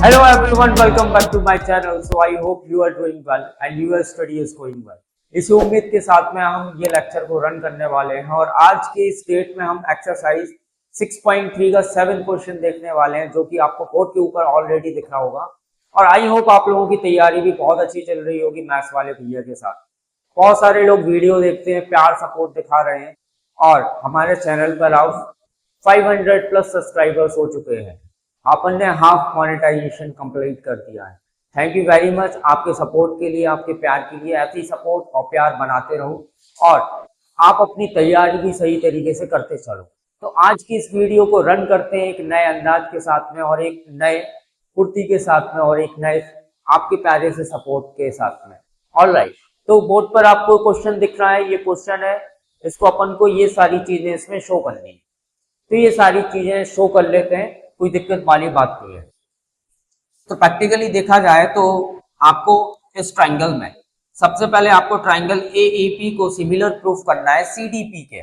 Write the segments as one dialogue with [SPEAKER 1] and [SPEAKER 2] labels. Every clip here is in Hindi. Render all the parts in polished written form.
[SPEAKER 1] Hello everyone, welcome back to my channel. So I hope you are doing well and your study is going well. इसी उम्मीद के साथ में हम ये लेक्चर को रन करने वाले हैं और आज के इस डेट में हम एक्सरसाइज 6.3 का 7 क्वेश्चन देखने वाले हैं जो कि आपको बोर्ड के ऊपर ऑलरेडी दिख रहा होगा। और आई होप आप लोगों की तैयारी भी बहुत अच्छी चल रही होगी मैथ्स वाले भैया के साथ। बहुत सारे लोग वीडियो देखते हैं, प्यार सपोर्ट दिखा रहे हैं और हमारे चैनल पर आप 500 प्लस सब्सक्राइबर्स हो चुके हैं। अपन ने हाफ मोनेटाइजेशन कंप्लीट कर दिया है। थैंक यू वेरी मच आपके सपोर्ट के लिए, आपके प्यार के लिए। ऐसे ही सपोर्ट और प्यार बनाते रहो और आप अपनी तैयारी भी सही तरीके से करते चलो। तो आज की इस वीडियो को रन करते हैं एक नए अंदाज के साथ में और एक नए फुर्ती के साथ में और एक नए आपके प्यारे से सपोर्ट के साथ में। ऑलराइट, तो बोर्ड पर आपको क्वेश्चन दिख रहा है, ये क्वेश्चन है, इसको अपन को ये सारी चीजें इसमें शो करनी है। तो ये सारी चीजें शो कर लेते हैं, कोई दिक्कत वाली बात नहीं है। तो प्रैक्टिकली देखा जाए तो आपको इस ट्राइंगल में सबसे पहले आपको ट्राइंगल AEP को सिमिलर प्रूफ करना है CDP के।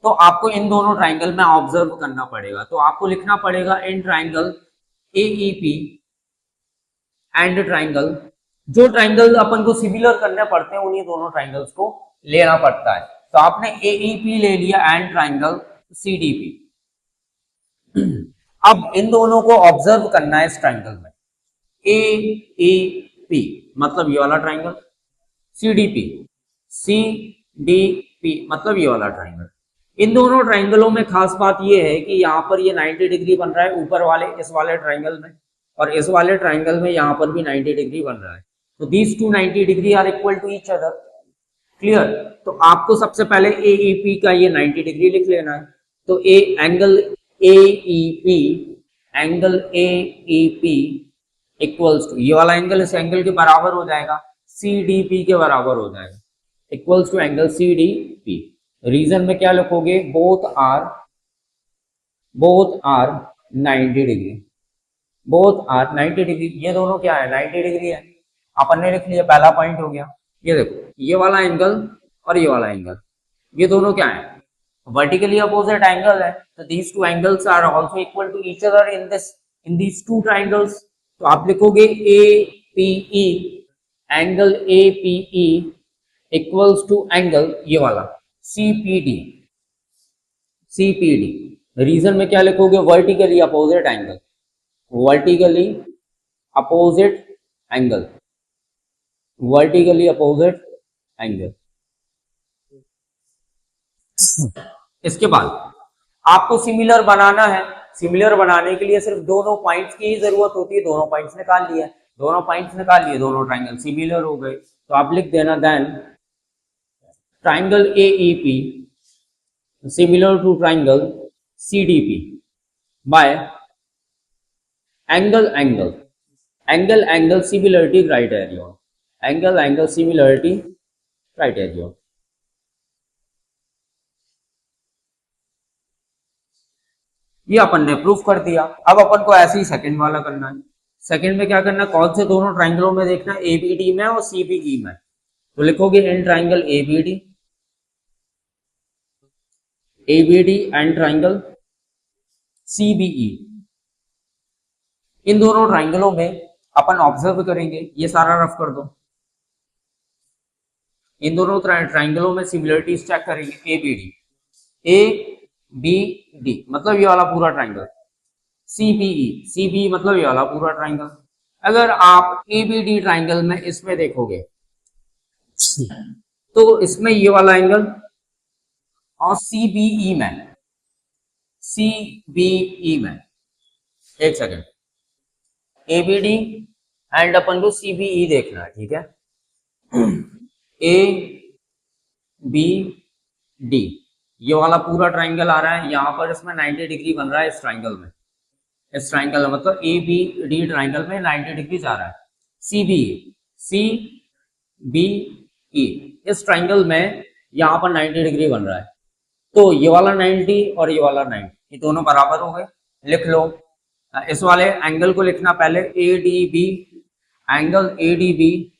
[SPEAKER 1] तो आपको इन दोनों ट्राइंगल में ऑब्जर्व करना पड़ेगा। तो आपको लिखना पड़ेगा in triangle AEP and triangle, जो ट्राइंगल अपन को सिमिलर करने पड़ते हैं उन्हीं दोनों ट्राइंगल्स को लेना पड़ता है। तो आपने AEP ले लिया एंड ट्राइंगल CDP। अब इन दोनों को ऑब्जर्व करना है इस ट्राइंगल में। AEP मतलब ये वाला ट्राइंगल, CDP मतलब ये वाला ट्राइंगल। इन दोनों ट्राइंगलों में खास बात ये है कि यहाँ पर ये 90 डिग्री बन रहा है ऊपर वाले इस वाले ट्राइंगल में, और इस वाले ट्राइंगल में यहाँ पर भी 90 डिग्री बन रहा है। तो these two 90 degree are equal to each other. Clear? तो आपको सबसे पहले AEP का ये 90 डिग्री लिख लेना है। तो एंगल AEP इक्वल्स टू ये वाला एंगल इस एंगल के बराबर हो जाएगा, CDP के बराबर हो जाएगा, equals to angle CDP। Reason में क्या लिखोगे? Both are 90 degree, both are 90 degree. ये दोनों क्या है? 90 डिग्री है। अपन ने लिख लिया, पहला पॉइंट हो गया। ये देखो, ये वाला एंगल और ये वाला एंगल, ये दोनों क्या है? वर्टिकली अपोजिट एंगल है। तो these two angles are also equal to each other in these two triangles. तो आप लिखोगे APE, angle APE equals to angle ये वाला CPD। रीजन में क्या लिखोगे? Vertically opposite angle, vertically opposite angle, vertically opposite angle. इसके बाद आपको सिमिलर बनाना है। सिमिलर बनाने के लिए सिर्फ दोनों पॉइंट्स की ही जरूरत होती है। दोनों पॉइंट्स निकाल लिए, दोनों ट्राइंगल सिमिलर हो गए। तो आप लिख देना then triangle AEP similar to triangle CDP by angle similarity criteria. ये अपन ने प्रूफ कर दिया। अब अपन को ऐसे ही सेकंड वाला करना है। सेकंड में क्या करना है? कौन से दोनों ट्राइंगलों में देखना है? ABD में और CBE में। तो लिखोगे in triangle ABD and triangle CBE। इन दोनों ट्राइंगलों में अपन ऑब्जर्व करेंगे, ये सारा रफ कर दो। इन दोनों ट्राइंगलों में सिमिलरिटीज चेक करेंगे। ABD मतलब ये वाला पूरा ट्राइंगल, CBE मतलब ये वाला पूरा ट्राइंगल। अगर आप ABD ट्राइंगल में इसमें देखोगे तो इसमें ये वाला एंगल, और CBE में एक सेकंड, ABD एंड अपन को CBE देखना है, ठीक है? ABD ये वाला पूरा ट्राइंगल आ रहा है, यहाँ पर इसमें 90 डिग्री बन रहा है। इस ट्राइंगल में मतलब ABD ट्राइंगल में 90 डिग्री जा रहा है। CBE इस ट्राइंगल में यहाँ पर 90 डिग्री बन रहा है। तो ये वाला 90 और ये वाला 90 ये दोनों बराबर हो गए। लिख लो इस वाले एंगल को लिखना पहले, angle ADB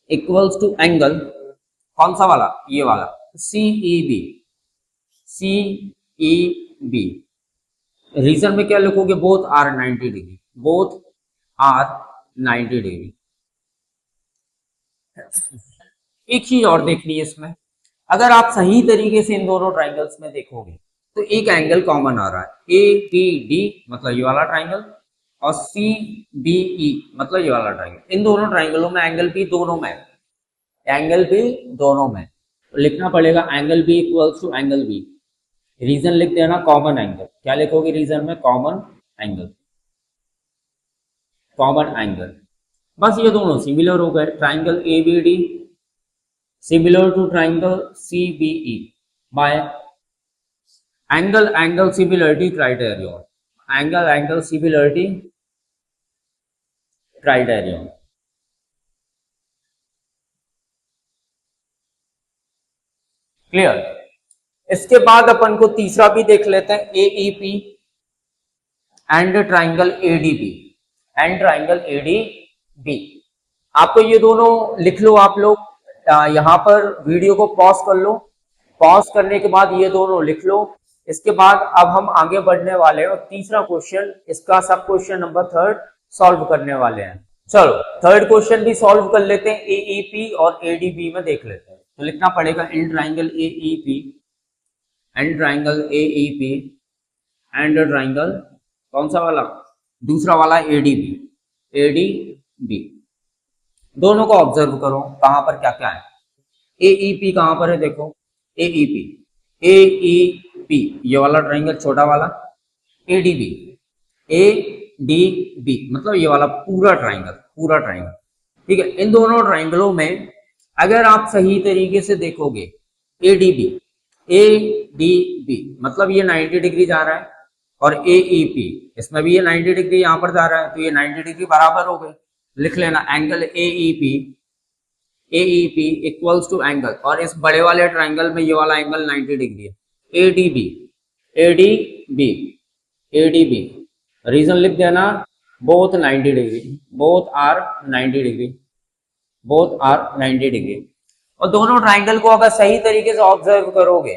[SPEAKER 1] equals to angle कौन सा वाला? ये वाला CEB। रीजन में क्या लिखोगे? Both are 90 degree. Both are 90 degree. एक चीज और देखनी है इसमें, अगर आप सही तरीके से इन दोनों ट्राइंगल्स में देखोगे तो एक एंगल कॉमन आ रहा है, ए बी डी मतलब ये वाला ट्राइंगल, और सी बी ई मतलब ये वाला ट्राइंगल। इन दोनों ट्राइंगलों में एंगल भी दोनों में, एंगल भी दोनों में, तो लिखना पड़ेगा angle B equals to angle B. Reason लिख देना कॉमन एंगल, क्या लिखोगे रीजन में, कॉमन एंगल, कॉमन एंगल। बस ये दोनों सिमिलर हो गए, triangle A B D similar to triangle C B E by angle similarity criterion, angle similarity criterion. Clear. इसके बाद अपन को तीसरा भी देख लेते हैं, AEP and triangle ADB, and triangle ADB. आपको ये दोनों लिख लो आप लोग, यहां पर वीडियो को पॉज कर लो, पॉज करने के बाद ये दोनों लिख लो। इसके बाद अब हम आगे बढ़ने वाले हैं और तीसरा क्वेश्चन, इसका सब क्वेश्चन नंबर 3 सॉल्व करने वाले हैं। चलो थर्ड क्वेश्चन भी सॉल्व कर लेते हैं, एईपी और एडीबी में देख लेते हैं। तो लिखना पड़ेगा in triangle AEP and triangle AEP and triangle कौन सा वाला, दूसरा वाला एडीबी, एडीबी। दोनों को ऑब्जर्व करो कहां पर क्या क्या है। एईपी कहां पर है, देखो एईपी, एईपी ये वाला ट्राइंगल छोटा वाला, एडीबी, एडीबी मतलब ये वाला पूरा ट्राइंगल, पूरा ट्राइंगल। ठीक है, इन दोनों ट्राइंगलों में अगर आप सही तरीके से देखोगे, एडीबी, एडीबी मतलब ये 90 डिग्री जा रहा है, और एईपी इसमें भी ये 90 डिग्री यहां पर जा रहा है, तो ये 90 डिग्री बराबर हो गए। लिख लेना angle AEP, AEP equals to angle, और इस बड़े वाले ट्राइंगल में ये वाला एंगल 90 डिग्री है, एडीबी, एडीबी, एडीबी। रीजन लिख देना both 90 degree, both are 90 degree, both are 90 degree. और दोनों ट्राइंगल को अगर सही तरीके से ऑब्जर्व करोगे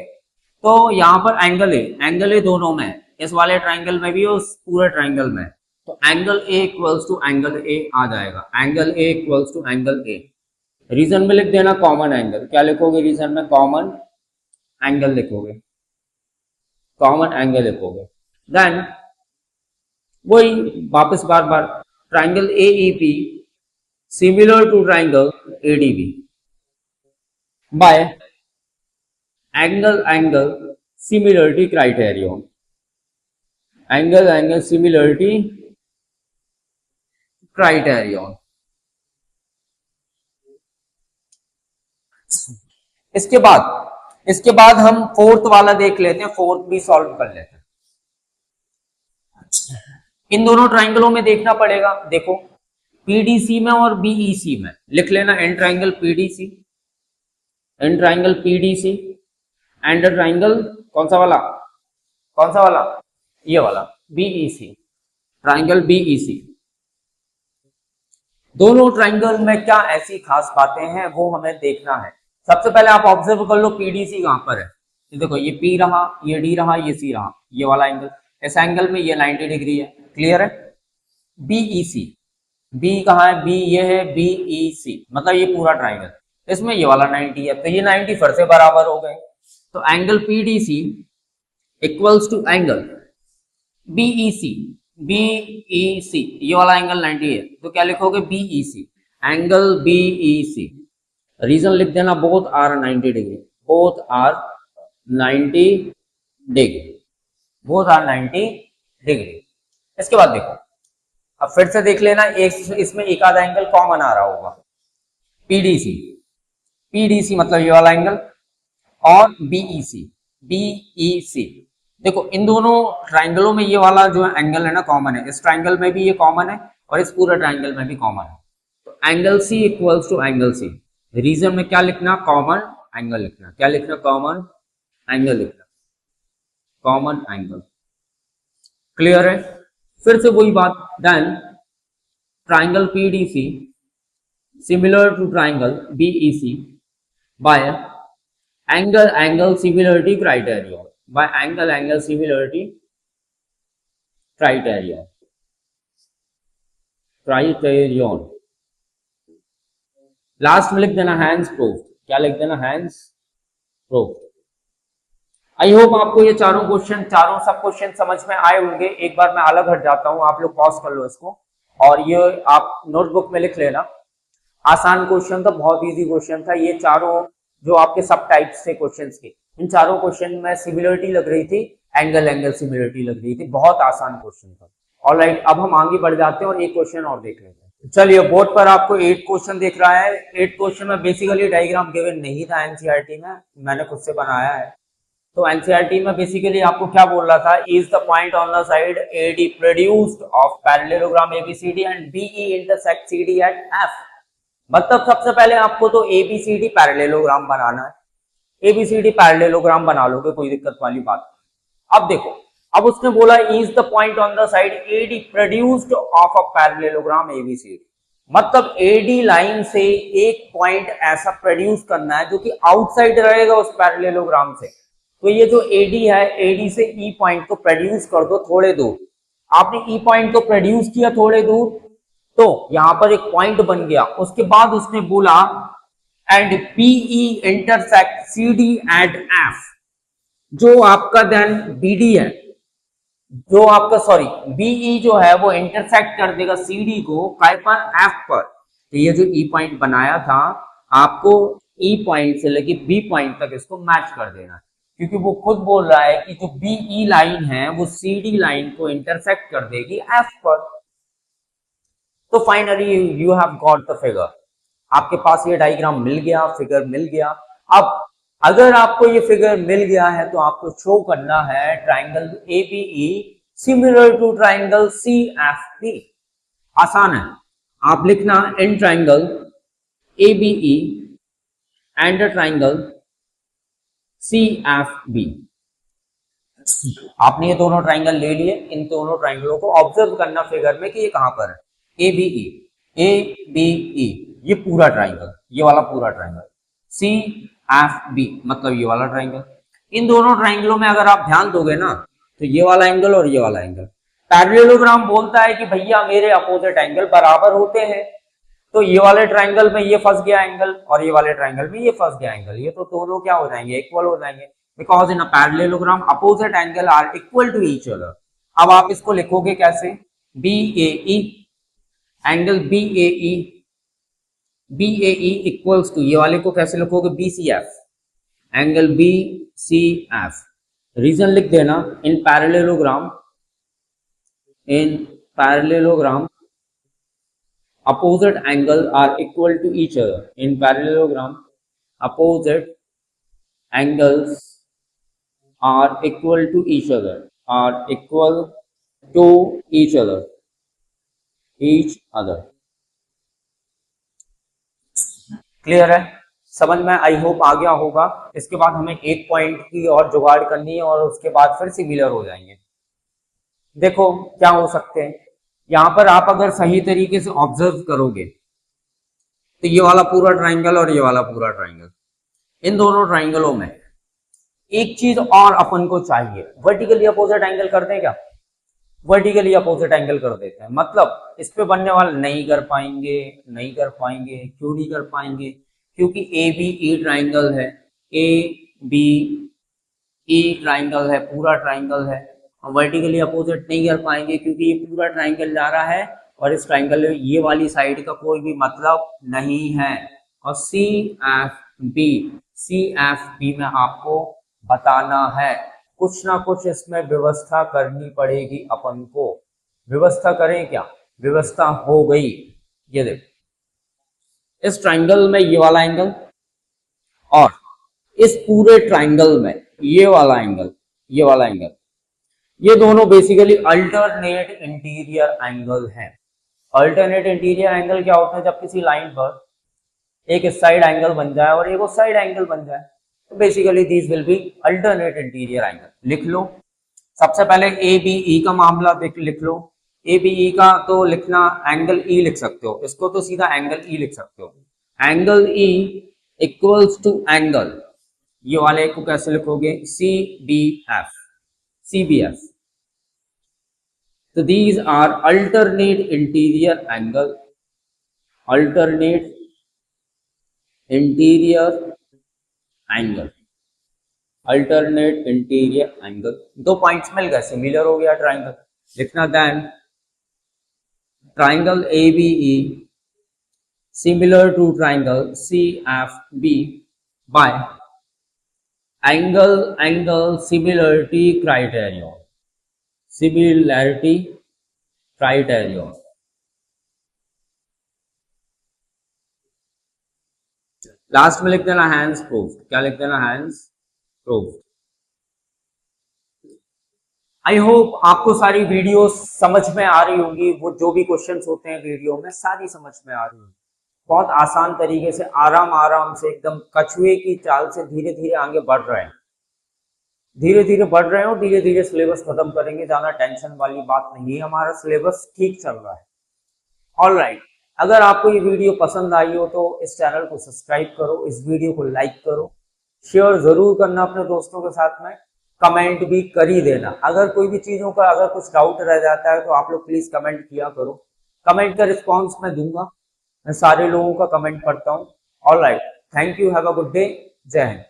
[SPEAKER 1] तो यहाँ पर एंगल है दोनों में, इस वाले ट्राइंगल में भी और उस पूरे ट्राइंगल में। तो angle A equals to angle A आ जाएगा, angle A equals to angle A. Reason में लिख देना कॉमन एंगल, क्या लिखोगे रीजन में, कॉमन एंगल लिखोगे, कॉमन एंगल लिखोगे। देन वही वापस बार बार, triangle AEP similar to triangle ADB by angle similarity criterion, angle similarity criterion. इसके बाद हम फोर्थ वाला देख लेते हैं, फोर्थ भी सॉल्व कर लेते हैं। इन दोनों ट्राइंगलों में देखना पड़ेगा, देखो पीडीसी में और बीईसी में लिख लेना in triangle PDC, in triangle PDC and triangle कौन सा वाला, कौन सा वाला, ये वाला बीईसी, ट्राइंगल बीईसी। दोनों ट्राइंगल में क्या ऐसी खास बातें हैं वो हमें देखना है। सबसे पहले आप ऑब्जर्व कर लो पीडीसी कहां पर है, ये देखो ये पी रहा, ये डी रहा, ये सी रहा, ये वाला एंगल, इस एंगल में ये 90 डिग्री है, क्लियर है। बीईसी, बी कहाँ है, बी ये है, बीईसी मतलब ये पूरा ट्राइंगल, इसमें ये वाला 90 है, तो ये 90 फिर से बराबर हो गए। तो angle PDC equals to angle BEC, BEC ये वाला एंगल 90 है, तो क्या लिखोगे बीईसी, एंगल बीईसी। रीजन लिख देना both are 90 degree, both are 90 degree, both are 90 degree. इसके बाद देखो, अब फिर से देख लेना, एक इसमें एक आधा एंगल कॉमन आ रहा होगा, पीडीसी, पीडीसी मतलब ये वाला एंगल, और बीईसी, बीईसी। देखो इन दोनों ट्राइंगलों में ये वाला जो एंगल है ना कॉमन है, इस ट्राइंगल में भी ये कॉमन है और इस पूरे ट्राइंगल में भी कॉमन है। तो angle C equals to angle C. Reason में क्या लिखना, कॉमन एंगल लिखना, क्या लिखना, कॉमन एंगल लिखना, कॉमन एंगल। क्लियर है। फिर से वही बात, then triangle PDC similar to triangle BEC by angle similarity criterion, by angle similarity criterion. Criterion. Last में लिख देना हैंस प्रूफ। क्या लिख देना? Hence proof. आई होप आपको ये चारों सब क्वेश्चन समझ में आए होंगे। एक बार मैं अलग हट जाता हूं, आप लोग पॉज कर लो इसको और ये आप नोटबुक में लिख लेना। आसान क्वेश्चन था, बहुत इजी क्वेश्चन था। ये चारों जो आपके सब टाइप्स थे क्वेश्चंस के, इन चारों क्वेश्चन में सिमिलरिटी लग रही थी, एंगल सिमिलरिटी लग रही थी। बहुत आसान क्वेश्चन था। ऑलराइट, अब हम आगे बढ़ जाते हैं और एक क्वेश्चन और देख लेते हैं। चलिए, बोर्ड पर आपको 8 क्वेश्चन दिख रहा है। 8 क्वेश्चन में बेसिकली डायग्राम गिवन नहीं था एनसीईआरटी में, मैंने खुद से बनाया है। तो एनसीईआरटी में बेसिकली आपको क्या बोल रहा था? Is the point on the side AD produced of parallelogram ABCD and BE intersect CD at F. मतलब सबसे पहले आपको तो एबीसीडी पैरेललोग्राम बनाना है। एबीसीडी पैरेललोग्राम बना लोगे, कोई दिक्कत वाली बात। अब देखो, अब उसने बोला is the point on the side AD produced of a parallelogram ABCD. मतलब एडी लाइन से एक पॉइंट ऐसा प्रोड्यूस करना है जो कि आउटसाइड रहेगा उस पैरेललोग्राम से। तो ये जो एडी है, एडी से ई पॉइंट को प्रोड्यूस कर दो थोड़े दूर। आपने ई पॉइंट को प्रोड्यूस किया थोड़े दूर, तो यहां पर एक पॉइंट बन गया। उसके बाद उसने बोला and PE intersect CD and F. जो आपका देन बीडी है, जो आपका सॉरी बीई जो है वो इंटरसेक्ट कर देगा सीडी को काय पर? एफ पर। तो ये जो ई पॉइंट बनाया था, आपको ई पॉइंट से लेके बी पॉइंट तक इसको मैच कर देना है, क्योंकि वो खुद बोल रहा है कि जो बीई लाइन है वो सीडी लाइन को इंटरसेक्ट कर देगी एफ पर। तो finally you have got the figure. आपके पास ये डायग्राम मिल गया, फिगर मिल गया। अब अगर आपको ये फिगर मिल गया है तो आपको शो करना है triangle ABE similar to triangle CFB. आसान है, आप लिखना in triangle ABE and triangle CFB. आपने ये दोनों ट्राइंगल ले लिए, इन दोनों ट्राइंगलों को ऑब्जर्व करना फिगर में कि ये कहां पर है। एबीई, एबीई ये पूरा ट्राइंगल, ये वाला पूरा ट्राइंगल। सीएफबी मतलब ये वाला ट्राइंगल। इन दोनों ट्राइंगलों में अगर आप ध्यान दोगे ना, तो ये वाला एंगल और ये वाला एंगल, पैरेललोग्राम बोलता है कि भैया मेरे अपोजिट एंगल बराबर होते हैं। तो ये वाले ट्राइंगल में ये फंस गया एंगल और ये वाले ट्राइंगल में ये फंस गया एंगल, ये तो दोनों क्या हो जाएंगे? इक्वल हो जाएंगे, because in a parallelogram opposite angle are equal to each other. अब आप इसको लिखोगे कैसे? BAE, angle BAE, BAE equals to, ये वाले को कैसे लिखोगे? BCF, angle BCF. रीजन लिख देना, इन parallelogram opposite angle are equal to each other. In parallelogram, opposite angles are equal to each other, clear है? समझ में आई होप आ गया होगा। इसके बाद हमें एक पॉइंट की और जुगाड़ करनी है और उसके बाद फिर सिमिलर हो जाएंगे। देखो क्या हो सकते हैं यहां पर, आप अगर सही तरीके से ऑब्जर्व करोगे तो ये वाला पूरा ट्राइंगल और ये वाला पूरा ट्राइंगल, इन दोनों ट्राइंगलों में एक चीज और अपन को चाहिए, वर्टिकली अपोजिट एंगल कर दें क्या? वर्टिकली अपोजिट एंगल कर देते हैं। मतलब इस पे बनने वाला नहीं कर पाएंगे। क्यों नहीं कर पाएंगे? क्योंकि ए बी ई ट्राइंगल है, ए बी ई ट्राइंगल है, पूरा ट्राइंगल है। वर्टिकली अपोजिट नहीं कर पाएंगे क्योंकि ये पूरा ट्राइंगल जा रहा है और इस ट्राइंगल में ये वाली साइड का कोई भी मतलब नहीं है। और सी एफ बी में आपको बताना है, कुछ ना कुछ इसमें व्यवस्था करनी पड़ेगी अपन को। व्यवस्था करें क्या? व्यवस्था हो गई। ये देखो, इस ट्राइंगल में ये वाला एंगल और इस पूरे ट्राइंगल में ये वाला एंगल, ये दोनों बेसिकली अल्टरनेट इंटीरियर एंगल हैं। अल्टरनेट इंटीरियर एंगल क्या होता है? जब किसी लाइन पर एक इस साइड एंगल बन जाए और एक उस साइड एंगल बन जाए, तो basically this will be alternate interior angle. लिख लो, सबसे पहले ए बी ई का मामला लिख लो। ए बी ई का तो लिखना एंगल ई लिख सकते हो, इसको तो सीधा एंगल ई लिख सकते हो। Angle E equals to angle, ये वाले को कैसे लिखोगे? C B F. So these are alternate interior angle, alternate interior angle, alternate interior angle. दो पॉइंट्स मिल गए, सिमिलर हो गया ट्राइंगल. लिखना then triangle ABE similar to triangle CFB by angle similarity criterion. Similarity criterion. Last में लिख देना हैंस प्रूव्ड. क्या लिख देना? Hence proved. आई होप आपको सारी वीडियो समझ में आ रही होंगी. वो जो भी क्वेश्चंस होते हैं वीडियो में सारी समझ में आ रही होंगी. बहुत आसान तरीके से आराम से एकदम कछुए की चाल से धीरे धीरे आगे बढ़ रहे हैं. धीरे धीरे बढ़ रहे हो, धीरे धीरे सिलेबस खत्म करेंगे. ज्यादा टेंशन वाली बात नहीं है, हमारा सिलेबस ठीक चल रहा है. ऑलराइट, अगर आपको ये वीडियो पसंद आई हो तो इस चैनल को सब्सक्राइब करो, इस वीडियो को लाइक करो, शेयर जरूर करना अपने दोस्तों के साथ में, कमेंट भी कर ही देना. अगर कोई भी चीजों का अगर कुछ डाउट रह जाता है तो आप लोग प्लीज कमेंट किया करो. कमेंट का रिस्पॉन्स मैं दूंगा, मैं सारे लोगों का कमेंट पढ़ता हूँ. Alright, thank you, have a good day, जय हिंद.